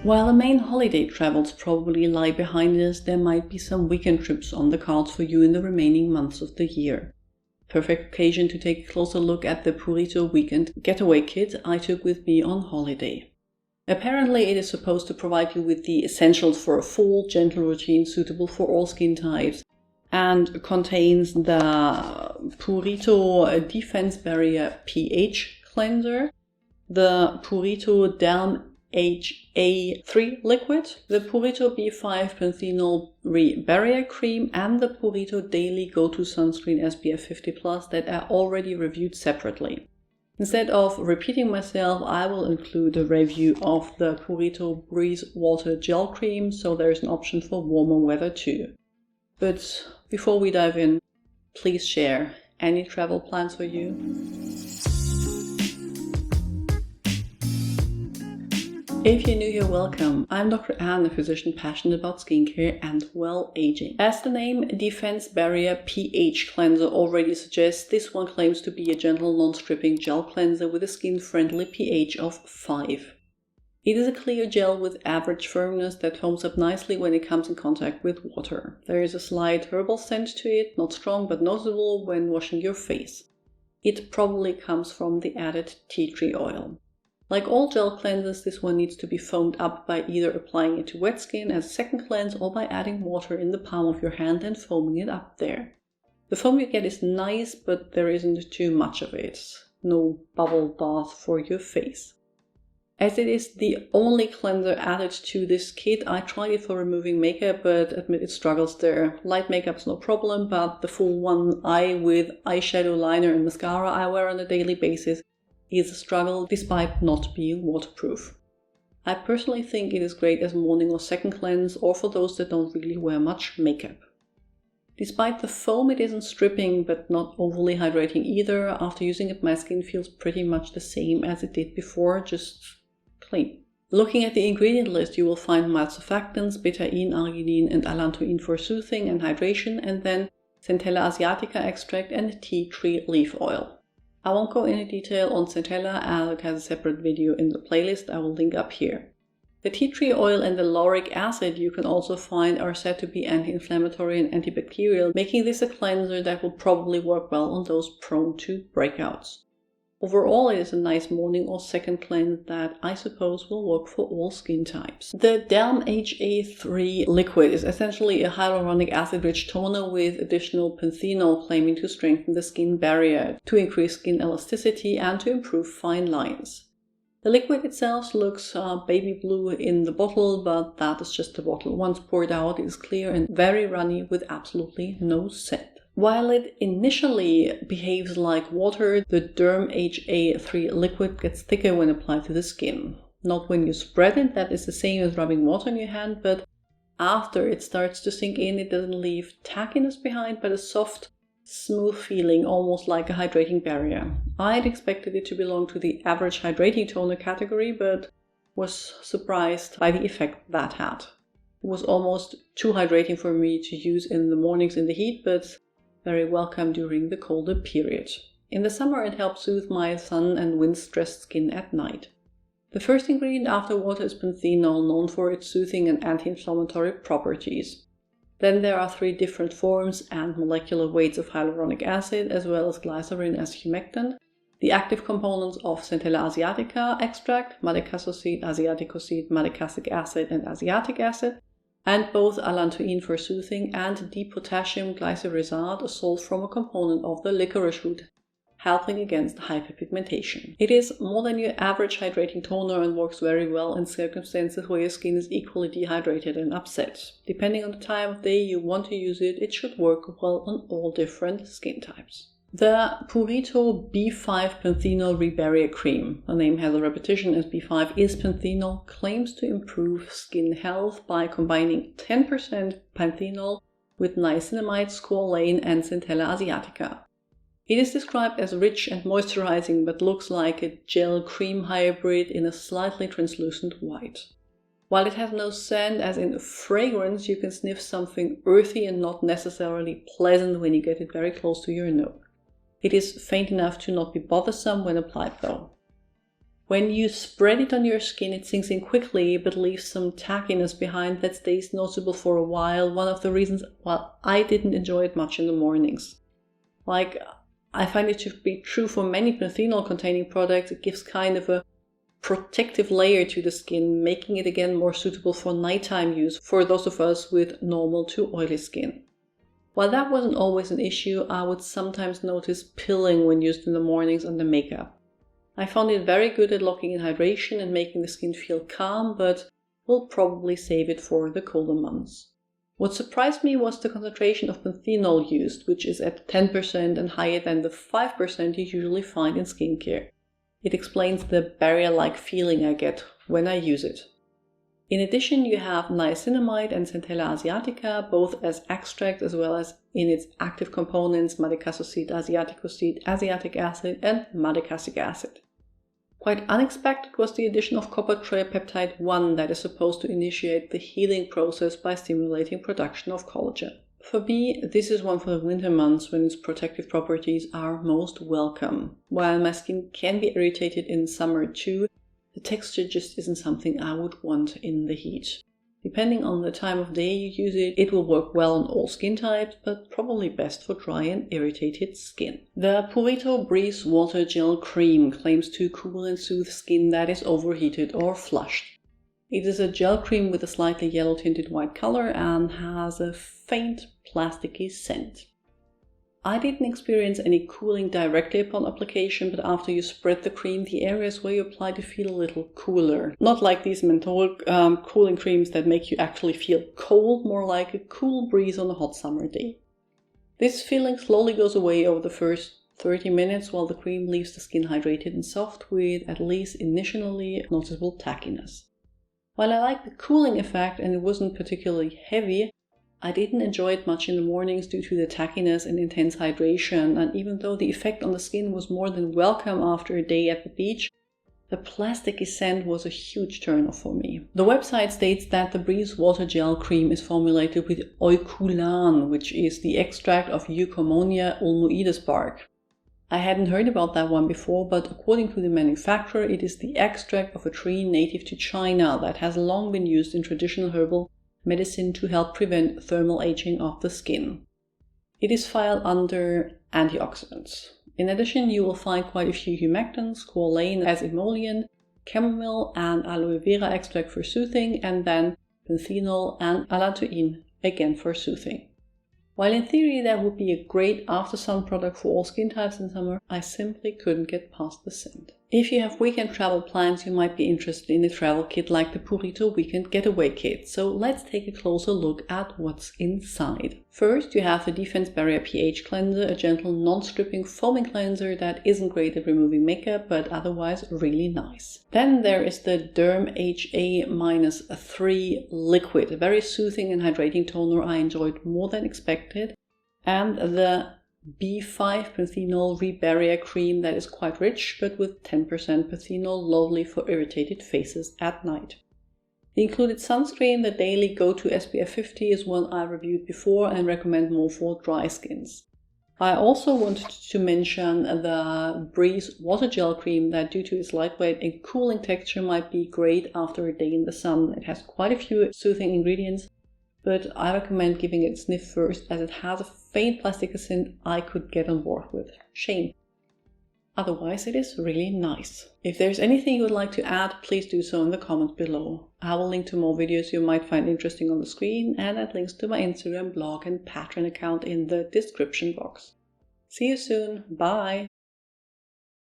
While the main holiday travels probably lie behind us, there might be some weekend trips on the cards for you in the remaining months of the year. Perfect occasion to take a closer look at the Purito Weekend Getaway Kit I took with me on holiday. Apparently it is supposed to provide you with the essentials for a full, gentle routine suitable for all skin types, and contains the Purito Defense Barrier pH Cleanser, the Purito Derm HA3 liquid, the Purito B5 Panthenol Barrier Cream, and the Purito Daily Go-To Sunscreen SPF 50+ that are already reviewed separately. Instead of repeating myself, I will include a review of the Purito Breeze Water Gel Cream, so there is an option for warmer weather too. But before we dive in, please share any travel plans for you. If you're new here, welcome. I'm Dr. Anne, a physician passionate about skincare and well-aging. As the name Defense Barrier pH Cleanser already suggests, this one claims to be a gentle, non-stripping gel cleanser with a skin-friendly pH of 5. It is a clear gel with average firmness that foams up nicely when it comes in contact with water. There is a slight herbal scent to it, not strong but noticeable when washing your face. It probably comes from the added tea tree oil. Like all gel cleansers, this one needs to be foamed up by either applying it to wet skin as a second cleanse or by adding water in the palm of your hand and foaming it up there. The foam you get is nice, but there isn't too much of it. No bubble bath for your face. As it is the only cleanser added to this kit, I tried it for removing makeup, but admit it struggles there. Light makeup's no problem, but the full one eye with eyeshadow, liner and mascara I wear on a daily basis is a struggle despite not being waterproof. I personally think it is great as morning or second cleanse, or for those that don't really wear much makeup. Despite the foam, it isn't stripping but not overly hydrating either. After using it, my skin feels pretty much the same as it did before, just clean. Looking at the ingredient list, you will find mild surfactants, betaine, arginine and allantoin for soothing and hydration, and then Centella asiatica extract and tea tree leaf oil. I won't go into detail on Centella as it has a separate video in the playlist I will link up here. The tea tree oil and the lauric acid you can also find are said to be anti-inflammatory and antibacterial, making this a cleanser that will probably work well on those prone to breakouts. Overall, it is a nice morning or second cleanse that I suppose will work for all skin types. The Derm HA3 liquid is essentially a hyaluronic acid-rich toner with additional panthenol, claiming to strengthen the skin barrier, to increase skin elasticity and to improve fine lines. The liquid itself looks baby blue in the bottle, but that is just the bottle. Once poured out, it is clear and very runny with absolutely no scent. While it initially behaves like water, the Derm HA3 liquid gets thicker when applied to the skin. Not when you spread it, that is the same as rubbing water on your hand, but after it starts to sink in, it doesn't leave tackiness behind, but a soft, smooth feeling, almost like a hydrating barrier. I'd expected it to belong to the average hydrating toner category, but was surprised by the effect that had. It was almost too hydrating for me to use in the mornings in the heat, but very welcome during the colder period. In the summer, it helps soothe my sun and wind-stressed skin at night. The first ingredient after water is panthenol, known for its soothing and anti-inflammatory properties. Then there are 3 different forms and molecular weights of hyaluronic acid, as well as glycerin as humectant, the active components of Centella asiatica extract, madecassoside, asiaticoside, madecasic acid and asiatic acid, and both allantoin for soothing and dipotassium glycerisate, a salt from a component of the licorice root, helping against hyperpigmentation. It is more than your average hydrating toner and works very well in circumstances where your skin is equally dehydrated and upset. Depending on the time of day you want to use it, it should work well on all different skin types. The Purito B5 Panthenol Barrier Cream, the name has a repetition as B5 is panthenol, claims to improve skin health by combining 10% panthenol with niacinamide, squalane and Centella asiatica. It is described as rich and moisturizing, but looks like a gel-cream hybrid in a slightly translucent white. While it has no scent, as in fragrance, you can sniff something earthy and not necessarily pleasant when you get it very close to your nose. It is faint enough to not be bothersome when applied though. When you spread it on your skin, it sinks in quickly but leaves some tackiness behind that stays noticeable for a while. One of the reasons why I didn't enjoy it much in the mornings. Like, I find it to be true for many panthenol containing products. It gives kind of a protective layer to the skin, making it again more suitable for nighttime use for those of us with normal to oily skin. While that wasn't always an issue, I would sometimes notice pilling when used in the mornings under makeup. I found it very good at locking in hydration and making the skin feel calm, but will probably save it for the colder months. What surprised me was the concentration of panthenol used, which is at 10% and higher than the 5% you usually find in skincare. It explains the barrier-like feeling I get when I use it. In addition, you have niacinamide and Centella asiatica, both as extract as well as in its active components madecassoside, asiaticoside, asiatic acid, and madecassic acid. Quite unexpected was the addition of copper triapeptide 1 that is supposed to initiate the healing process by stimulating production of collagen. For me, this is one for the winter months when its protective properties are most welcome. While my skin can be irritated in summer too, the texture just isn't something I would want in the heat. Depending on the time of day you use it, it will work well on all skin types, but probably best for dry and irritated skin. The Purito Breeze Water Gel Cream claims to cool and soothe skin that is overheated or flushed. It is a gel cream with a slightly yellow tinted white color and has a faint plasticky scent. I didn't experience any cooling directly upon application, but after you spread the cream, the areas where you apply it feel a little cooler. Not like these menthol cooling creams that make you actually feel cold, more like a cool breeze on a hot summer day. This feeling slowly goes away over the first 30 minutes while the cream leaves the skin hydrated and soft with at least initially noticeable tackiness. While I like the cooling effect and it wasn't particularly heavy, I didn't enjoy it much in the mornings due to the tackiness and intense hydration, and even though the effect on the skin was more than welcome after a day at the beach, the plasticky scent was a huge turn-off for me. The website states that the Breeze Water Gel Cream is formulated with oiculan, which is the extract of Eucomonia ulmoides bark. I hadn't heard about that one before, but according to the manufacturer, it is the extract of a tree native to China that has long been used in traditional herbal medicine to help prevent thermal aging of the skin. It is filed under antioxidants. In addition, you will find quite a few humectants, squalane as emollient, chamomile and aloe vera extract for soothing, and then panthenol and allantoin again for soothing. While in theory that would be a great after-sun product for all skin types in summer, I simply couldn't get past the scent. If you have weekend travel plans, you might be interested in a travel kit like the Purito Weekend Getaway Kit, so let's take a closer look at what's inside. First, you have the Defense Barrier pH Cleanser, a gentle non-stripping foaming cleanser that isn't great at removing makeup, but otherwise really nice. Then there is the Derm HA-3 Liquid, a very soothing and hydrating toner I enjoyed more than expected, and the B5 Panthenol Rebarrier Cream that is quite rich, but with 10% panthenol, lovely for irritated faces at night. The included sunscreen, the daily go-to SPF 50, is one I reviewed before and recommend more for dry skins. I also wanted to mention the Breeze Water Gel Cream that, due to its lightweight and cooling texture, might be great after a day in the sun. It has quite a few soothing ingredients, but I recommend giving it a sniff first as it has a faint plastic scent I could get on board with. Shame. Otherwise, it is really nice. If there's anything you would like to add, please do so in the comments below. I will link to more videos you might find interesting on the screen and add links to my Instagram, blog and Patreon account in the description box. See you soon. Bye!